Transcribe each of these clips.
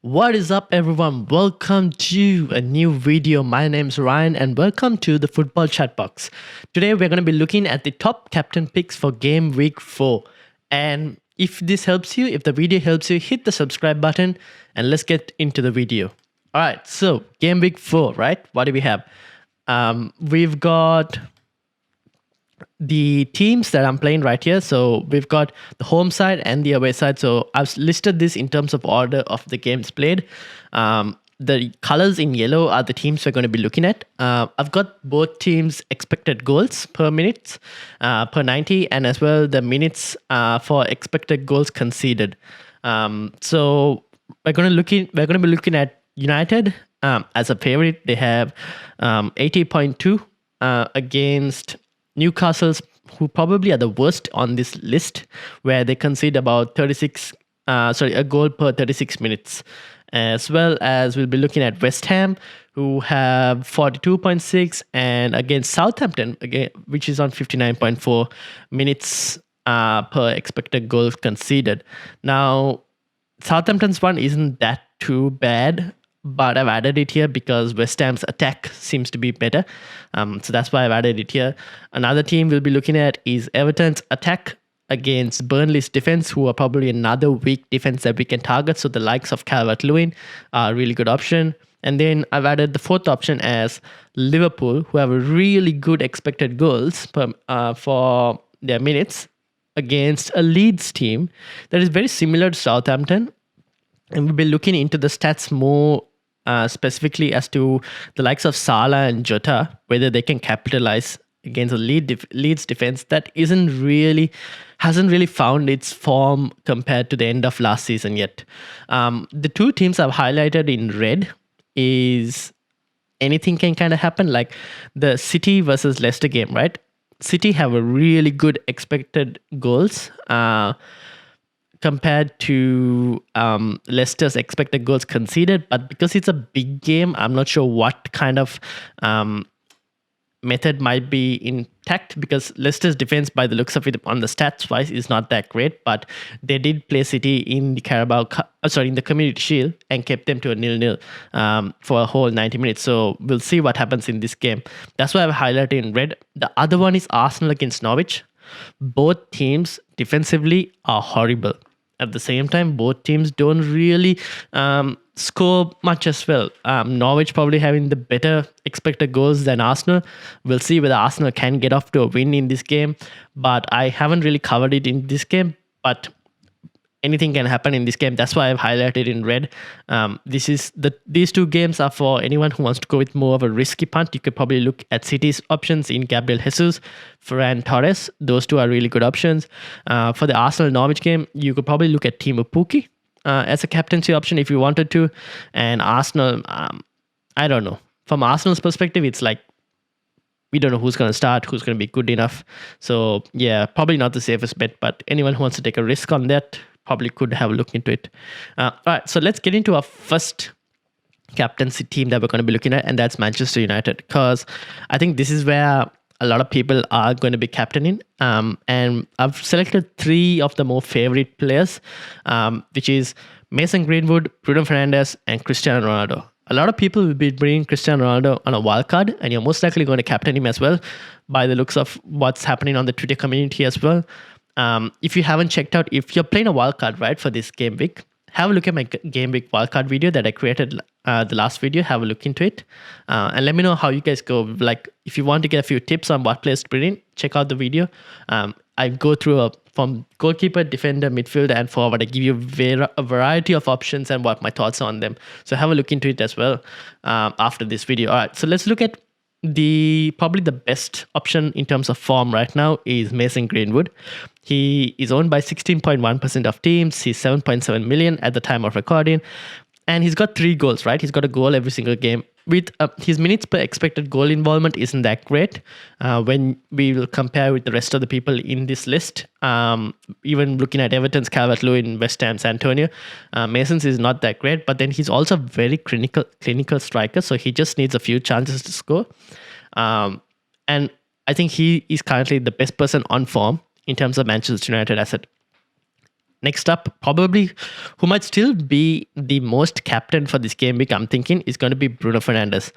What is up, everyone? Welcome to a new video. My name is Ryan, and welcome to the Football Chatbox. Today, we're going to be looking at the top captain picks for Game Week 4. And if this helps you, if the video helps you, hit the subscribe button and let's get into the video. All right, so Game Week 4, right? What do we have? We've got the teams that I'm playing right here. So we've got the home side and the away side. So I've listed this in terms of order of the games played. The colors in yellow are the teams we're going to be looking at. I've got both teams' expected goals per minute, per 90, and as well the minutes for expected goals conceded. So we're going to be looking at United as a favorite. They have 80.2 against Newcastle's, who probably are the worst on this list, where they concede about a goal per 36 minutes. As well as we'll be looking at West Ham, who have 42.6, and against Southampton, again, which is on 59.4 minutes per expected goals conceded. Now, Southampton's one isn't that too bad, but I've added it here because West Ham's attack seems to be better. So that's why I've added it here. Another team we'll be looking at is Everton's attack against Burnley's defense, who are probably another weak defense that we can target. So the likes of Calvert-Lewin are a really good option. And then I've added the fourth option as Liverpool, who have a really good expected goals for their minutes against a Leeds team that is very similar to Southampton. And we'll be looking into the stats more specifically as to the likes of Salah and Jota, whether they can capitalize against a Leeds defense that hasn't really found its form compared to the end of last season yet. The two teams I've highlighted in red is anything can kind of happen, like the City versus Leicester game, right? City have a really good expected goals compared to Leicester's expected goals conceded. But because it's a big game, I'm not sure what kind of method might be intact, because Leicester's defense, by the looks of it on the stats wise, is not that great. But they did play City in the in the Community Shield and kept them to a 0-0 for a whole 90 minutes. So we'll see what happens in this game. That's why I've highlighted in red. The other one is Arsenal against Norwich. Both teams defensively are horrible. At the same time, both teams don't really score much as well. Norwich probably having the better expected goals than Arsenal. We'll see whether Arsenal can get off to a win in this game, but I haven't really covered it in this game. But anything can happen in this game. That's why I've highlighted in red. These two games are for anyone who wants to go with more of a risky punt. You could probably look at City's options in Gabriel Jesus, Ferran Torres. Those two are really good options. For the Arsenal Norwich game, you could probably look at Timo Pukki as a captaincy option if you wanted to. And Arsenal, I don't know. From Arsenal's perspective, it's like we don't know who's going to start, who's going to be good enough. So yeah, probably not the safest bet, but anyone who wants to take a risk on that probably could have a look into it. All right, so let's get into our first captaincy team that we're going to be looking at, and that's Manchester United, because I think this is where a lot of people are going to be captaining. And I've selected three of the more favorite players, which is Mason Greenwood, Bruno Fernandes, and Cristiano Ronaldo. A lot of people will be bringing Cristiano Ronaldo on a wild card, and you're most likely going to captain him as well, by the looks of what's happening on the Twitter community as well. If you haven't checked out, if you're playing a wildcard, right, for this game week, have a look at my game week wildcard video that I created the last video. Have a look into it and let me know how you guys go. Like, if you want to get a few tips on what players to bring in, check out the video. I go through from goalkeeper, defender, midfielder, and forward. I give you a variety of options and what my thoughts are on them. So have a look into it as well after this video. All right, so let's look at probably the best option in terms of form right now is Mason Greenwood. He is owned by 16.1% of teams. He's 7.7 million at the time of recording. And he's got 3 goals, right? He's got a goal every single game. With his minutes per expected goal involvement isn't that great when we will compare with the rest of the people in this list. Even looking at Everton's, Calvert-Lewin, West Ham's, Antonio, Mason's is not that great. But then he's also a very clinical striker, so he just needs a few chances to score. And I think he is currently the best person on form in terms of Manchester United asset. Next up, probably who might still be the most captain for this game week, I'm thinking, is going to be Bruno Fernandes.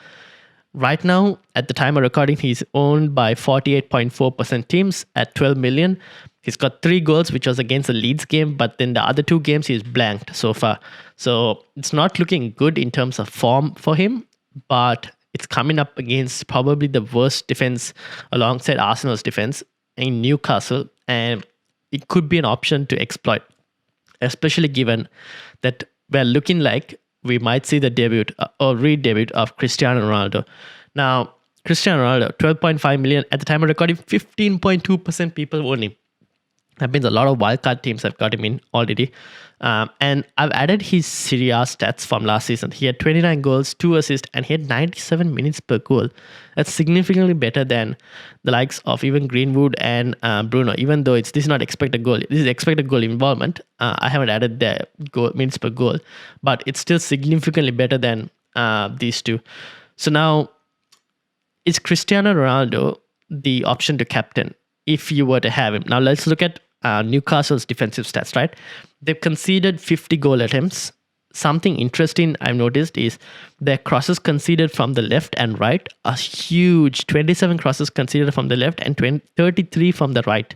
Right now, at the time of recording, he's owned by 48.4% teams at 12 million. He's got 3 goals, which was against the Leeds game, but then the other 2 games he's blanked so far. So it's not looking good in terms of form for him, but it's coming up against probably the worst defense alongside Arsenal's defense in Newcastle, and it could be an option to exploit, especially given that we're looking like we might see the debut or re-debut of Cristiano Ronaldo. Now, Cristiano Ronaldo, 12.5 million at the time of recording, 15.2% people own him. That means a lot of wildcard teams have got him in already. And I've added his Serie A stats from last season. He had 29 goals, 2 assists, and he had 97 minutes per goal. That's significantly better than the likes of even Greenwood and Bruno, even though this is not expected goal. This is expected goal involvement. I haven't added the minutes per goal, but it's still significantly better than these two. So now, is Cristiano Ronaldo the option to captain if you were to have him? Now let's look at Newcastle's defensive stats, right? They've conceded 50 goal attempts. Something interesting I've noticed is their crosses conceded from the left and right are huge. 27 crosses conceded from the left and 33 from the right,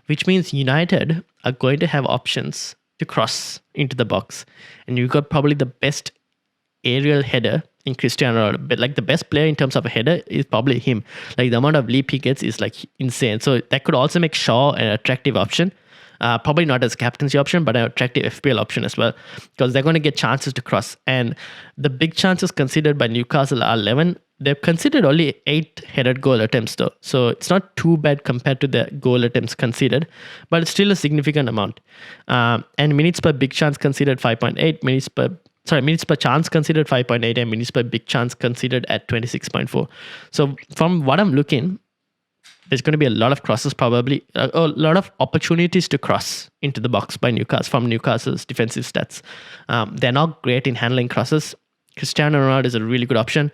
which means United are going to have options to cross into the box. And you've got probably the best aerial header in Cristiano Ronaldo, but like the best player in terms of a header is probably him. Like the amount of leap he gets is like insane. So that could also make Shaw an attractive option. Probably not as a captaincy option, but an attractive FPL option as well, because they're going to get chances to cross. And the big chances considered by Newcastle are 11. They've considered only 8 headed goal attempts though. So it's not too bad compared to the goal attempts conceded, but it's still a significant amount. And minutes per big chance considered 5.8, minutes per chance considered 5.8, and minutes per big chance considered at 26.4. So from what I'm looking, there's going to be a lot of crosses, probably a lot of opportunities to cross into the box by Newcastle from Newcastle's defensive stats. They're not great in handling crosses. Cristiano Ronaldo is a really good option.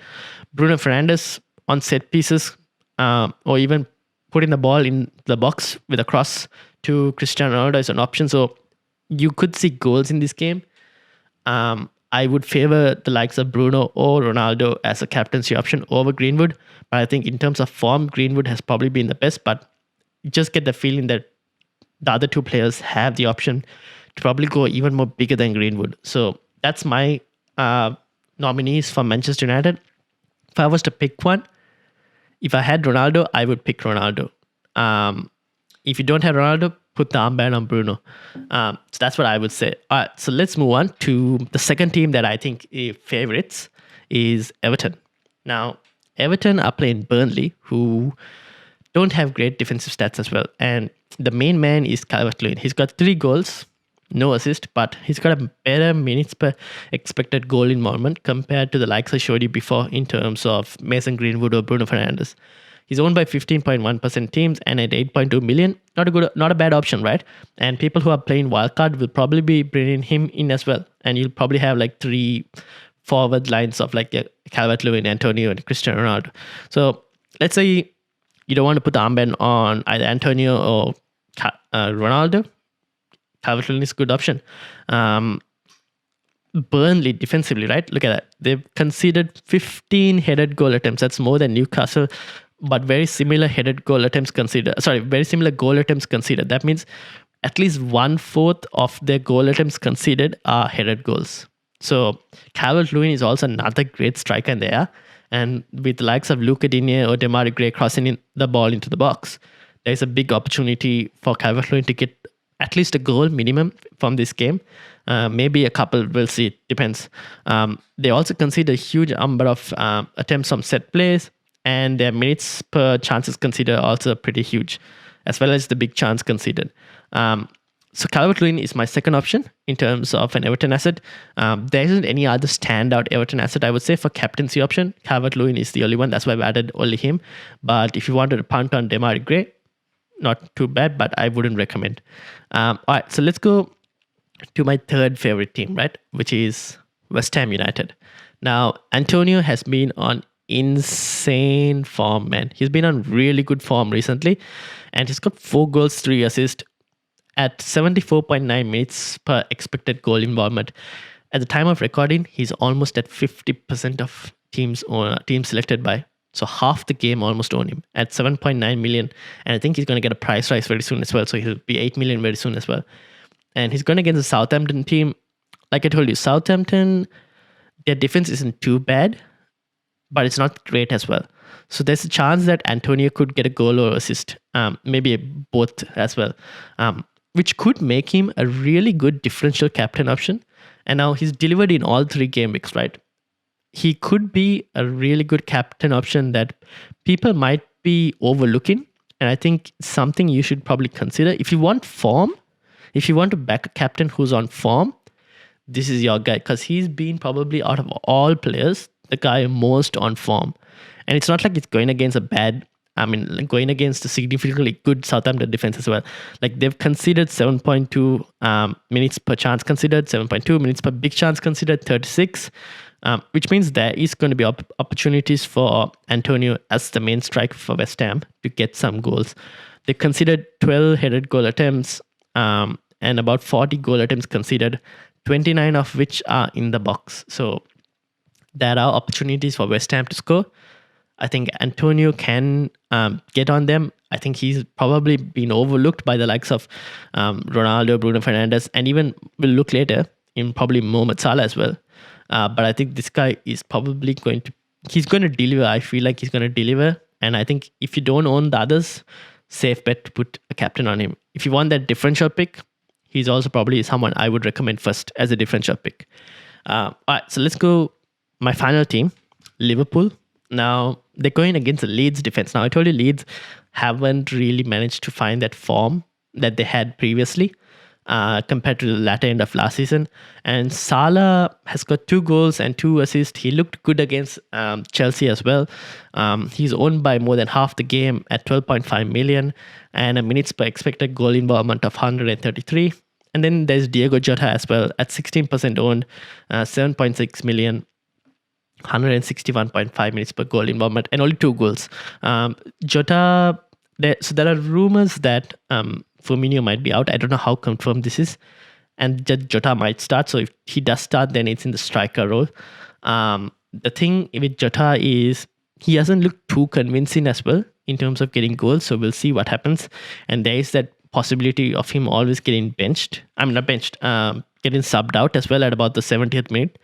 Bruno Fernandes on set pieces, or even putting the ball in the box with a cross to Cristiano Ronaldo is an option. So you could see goals in this game. I would favor the likes of Bruno or Ronaldo as a captaincy option over Greenwood. But I think in terms of form, Greenwood has probably been the best. But you just get the feeling that the other 2 players have the option to probably go even more bigger than Greenwood. So that's my nominees for Manchester United. If I was to pick one, if I had Ronaldo, I would pick Ronaldo. If you don't have Ronaldo, put the armband on Bruno. So that's what I would say. All right, so let's move on to the second team that I think favorites is Everton. Now, Everton are playing Burnley, who don't have great defensive stats as well. And the main man is Calvert-Lewin. He's got 3 goals, no assist, but he's got a better minutes per expected goal involvement compared to the likes I showed you before in terms of Mason Greenwood or Bruno Fernandes. He's owned by 15.1% teams and at 8.2 million. Not a bad option, right? And people who are playing wildcard will probably be bringing him in as well. And you'll probably have like 3 forward lines of like Calvert-Lewin, Antonio, and Cristiano Ronaldo. So let's say you don't want to put the armband on either Antonio or Ronaldo. Calvert-Lewin is a good option. Burnley defensively, right? Look at that. They've conceded 15 headed goal attempts. That's more than Newcastle, but very similar headed goal attempts considered. Very similar goal attempts considered. That means at least 1/4 of their goal attempts conceded are headed goals. So Calvert-Lewin is also another great striker in there. And with the likes of Luca Digne or Demarai Gray crossing in the ball into the box, there's a big opportunity for Calvert-Lewin to get at least a goal minimum from this game. Maybe a couple, we'll see. It depends. They also concede a huge number of attempts from set plays, and their minutes per chances considered also pretty huge, as well as the big chance conceded. So Calvert-Lewin is my second option in terms of an Everton asset. There isn't any other standout Everton asset, I would say, for captaincy option. Calvert-Lewin is the only one. That's why I've added only him. But if you wanted to punt on Demarai Gray, not too bad, but I wouldn't recommend. All right, so let's go to my third favorite team, right? Which is West Ham United. Now, Antonio has been on insane form, man. He's been on really good form recently, and he's got 4 goals, 3 assists, at 74.9 minutes per expected goal involvement. At the time of recording, he's almost at 50% of teams selected by. So half the game almost own him at 7.9 million. And I think he's going to get a price rise very soon as well. So he'll be 8 million very soon as well. And he's going against the Southampton team. Like I told you, Southampton, their defense isn't too bad, but it's not great as well. So there's a chance that Antonio could get a goal or assist, maybe both as well, which could make him a really good differential captain option. And now he's delivered in all 3 game weeks, right? He could be a really good captain option that people might be overlooking. And I think it's something you should probably consider. If you want form, if you want to back a captain who's on form, this is your guy, because he's been probably out of all players, the guy most on form. And it's not like it's going against going against a significantly good Southampton defense as well. Like they've considered 7.2 minutes per chance considered, 7.2 minutes per big chance considered, 36, which means there is going to be opportunities for Antonio as the main striker for West Ham to get some goals. They considered 12 headed goal attempts and about 40 goal attempts considered, 29 of which are in the box. So there are opportunities for West Ham to score. I think Antonio can get on them. I think he's probably been overlooked by the likes of Ronaldo, Bruno Fernandes, and even we'll look later in probably Mohamed Salah as well. But I think this guy is probably he's going to deliver. I feel like he's going to deliver. And I think if you don't own the others, safe bet to put a captain on him. If you want that differential pick, he's also probably someone I would recommend first as a differential pick. All right, so let's go. My final team, Liverpool. Now, they're going against the Leeds defense. Now, I told you Leeds haven't really managed to find that form that they had previously compared to the latter end of last season. And Salah has got 2 goals and 2 assists. He looked good against Chelsea as well. He's owned by more than half the game at 12.5 million and a minutes per expected goal involvement of 133. And then there's Diego Jota as well at 16% owned, 7.6 million. 161.5 minutes per goal involvement and only 2 goals. Jota, so there are rumors that Firmino might be out. I don't know how confirmed this is. And Jota might start. So if he does start, then it's in the striker role. The thing with Jota is he hasn't looked too convincing as well in terms of getting goals. So we'll see what happens. And there is that possibility of him always getting benched. Not benched, getting subbed out as well at about the 70th minute.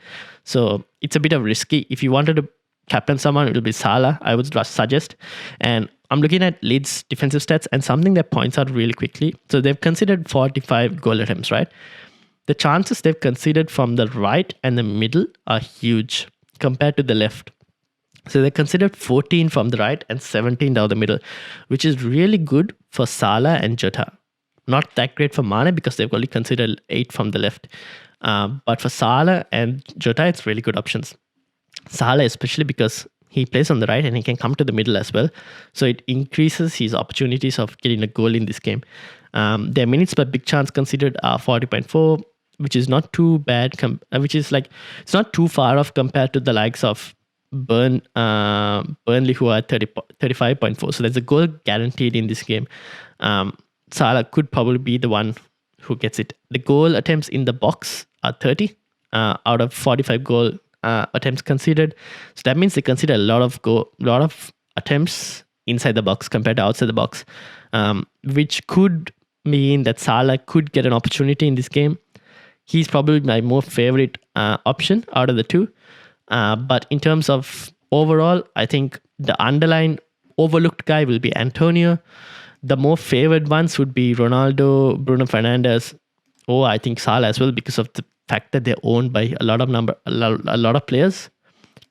So it's a bit of risky. If you wanted to captain someone, it will be Salah, I would suggest. And I'm looking at Leeds' defensive stats and something that points out really quickly. So they've considered 45 goal attempts, right? The chances they've considered from the right and the middle are huge compared to the left. So they considered 14 from the right and 17 down the middle, which is really good for Salah and Jota. Not that great for Mane because they've only considered 8 from the left. But for Salah and Jota, it's really good options. Salah especially because he plays on the right and he can come to the middle as well. So it increases his opportunities of getting a goal in this game. Their minutes per big chance considered are 40.4, which is not too bad. It's not too far off compared to the likes of Burnley, who are 35.4. So there's a goal guaranteed in this game. Salah could probably be the one who gets it. The goal attempts in the box are 30 out of 45 goal attempts considered. So that means they consider a lot of attempts inside the box compared to outside the box, which could mean that Salah could get an opportunity in this game. He's probably my more favorite option out of the two. But in terms of overall, I think the underlying overlooked guy will be Antonio. The more favored ones would be Ronaldo, Bruno Fernandes, I think Salah as well because of the fact that they're owned by a lot of players.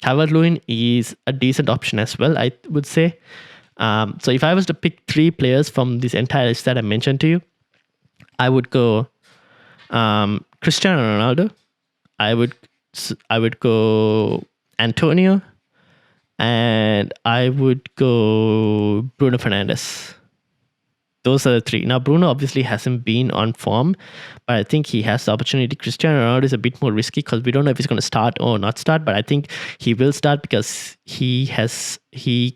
Calvert-Lewin is a decent option as well, I would say. So if I was to pick 3 players from this entire list that I mentioned to you, I would go Cristiano Ronaldo. I would go Antonio, and I would go Bruno Fernandes. those are the three. Now, Bruno obviously hasn't been on form, but I think he has the opportunity. Cristiano Ronaldo is a bit more risky because we don't know if he's going to start or not start, but I think he will start because he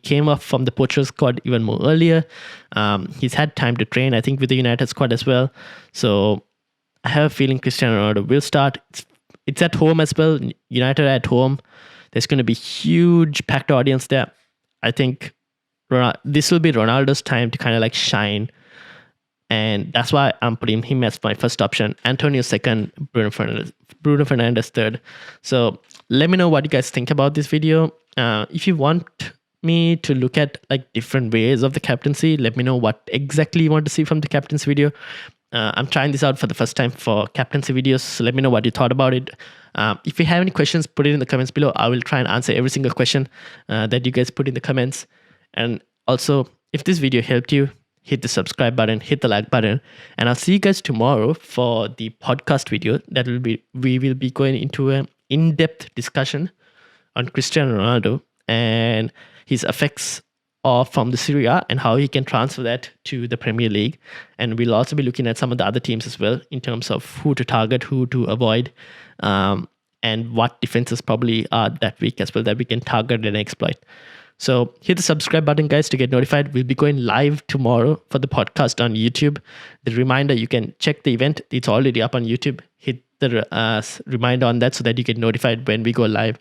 came up from the Portugal squad even more earlier. He's had time to train, I think, with the United squad as well. So I have a feeling Cristiano Ronaldo will start. It's at home as well. United at home. There's going to be huge packed audience there. I think this will be Ronaldo's time to kind of like shine. And that's why I'm putting him as my first option. Antonio second, Bruno Fernandes third. So let me know what you guys think about this video. If you want me to look at like different ways of the captaincy, let me know what exactly you want to see from the captaincy video. I'm trying this out for the first time for captaincy videos, so let me know what you thought about it. If you have any questions, put it in the comments below. I will try and answer every single question that you guys put in the comments. And also, if this video helped you, hit the subscribe button, hit the like button, and I'll see you guys tomorrow for the podcast video. We will be going into an in-depth discussion on Cristiano Ronaldo and his effects from the Serie A and how he can transfer that to the Premier League. And we'll also be looking at some of the other teams as well in terms of who to target, who to avoid, and what defenses probably are that weak as well that we can target and exploit. So hit the subscribe button, guys, to get notified. We'll be going live tomorrow for the podcast on YouTube. The reminder, you can check the event. It's already up on YouTube. Hit the reminder on that so that you get notified when we go live.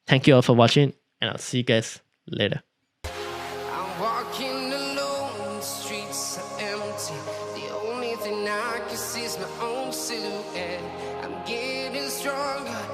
Thank you all for watching, and I'll see you guys later. I'm walking alone, the streets are empty. The only thing I can see is my own silhouette. I'm getting stronger.